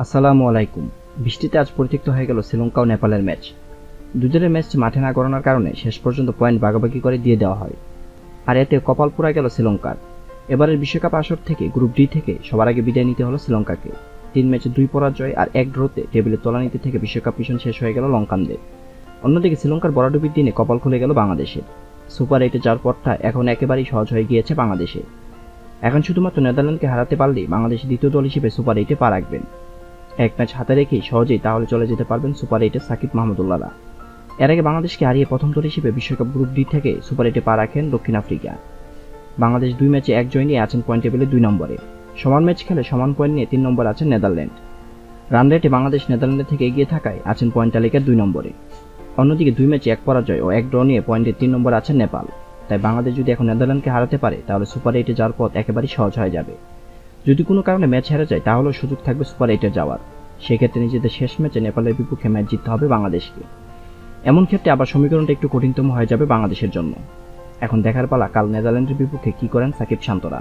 আসসালামু আলাইকুম। বৃষ্টিতে আজ পরিত্যক্ত হয়ে গেল শ্রীলঙ্কা ও নেপালের ম্যাচ। দুজনের ম্যাচ মাঠে না গড়ানোর কারণে শেষ পর্যন্ত পয়েন্ট ভাগাভাগি করে দিয়ে দেওয়া হয়, আর এতে কপাল পোড়া গেল শ্রীলঙ্কার। এবারের বিশ্বকাপ আসর থেকে গ্রুপ ডি থেকে সবার আগে বিদায় নিতে হলো শ্রীলঙ্কাকে। 3 ম্যাচে 2 পরাজয় আর 1 ড্রতে টেবিলে তলানিতে থেকে বিশ্বকাপ মিশন শেষ হয়ে গেল লঙ্কানদের। অন্যদিকে শ্রীলঙ্কার বড়াডুবির দিনে কপাল খুলে গেল বাংলাদেশের। সুপার 8-এ যাওয়ার পথটা এখন একেবারেই সহজ হয়ে গিয়েছে বাংলাদেশে। এখন শুধুমাত্র নেদারল্যান্ডকে হারাতে পারলেই বাংলাদেশ দ্বিতীয় দল হিসেবে সুপার 8-এ পা রাখবেন। এক ম্যাচ হাতে রেখেই সহজেই তাহলে চলে যেতে পারবেন সুপার 8-এ সাকিব মাহমুদুল্লাহরা। এর আগে বাংলাদেশকে হারিয়ে প্রথম দল হিসেবে বিশ্বকাপ গ্রুপ ডি থেকে সুপার 8-এ পা রাখেন দক্ষিণ আফ্রিকা। বাংলাদেশ 2 ম্যাচে 1 জয় নিয়ে আছেন পয়েন্ট টেবিলে 2 নম্বরে। সমান ম্যাচ খেলে সমান পয়েন্ট নিয়ে 3 নম্বরে আছেন নেদারল্যান্ড। রান রেটে বাংলাদেশ নেদারল্যান্ডের থেকে এগিয়ে থাকায় আছেন পয়েন্ট তালিকার 2 নম্বরে। অন্যদিকে 2 ম্যাচে 1 পরাজয় ও 1 ড্র নিয়ে পয়েন্টে 3 নম্বরে আছেন নেপাল। তাই বাংলাদেশ যদি এখন নেদারল্যান্ডকে হারাতে পারে তাহলে সুপার 8-এ যাওয়ার পথ একেবারেই সহজ হয়ে যাবে। যদি কোনো কারণে ম্যাচ হেরে যায় তাহলেও সুযোগ থাকবে সুপার 8-এ যাওয়ার। সেক্ষেত্রে নিজেদের শেষ ম্যাচে নেপালের বিপক্ষে ম্যাচ জিততে হবে বাংলাদেশকে। এমন ক্ষেত্রে আবার সমীকরণটা একটু কঠিনতম হয়ে যাবে বাংলাদেশের জন্য। এখন দেখার পালা কাল নেদারল্যান্ডের বিপক্ষে কি করেন সাকিব শান্তরা।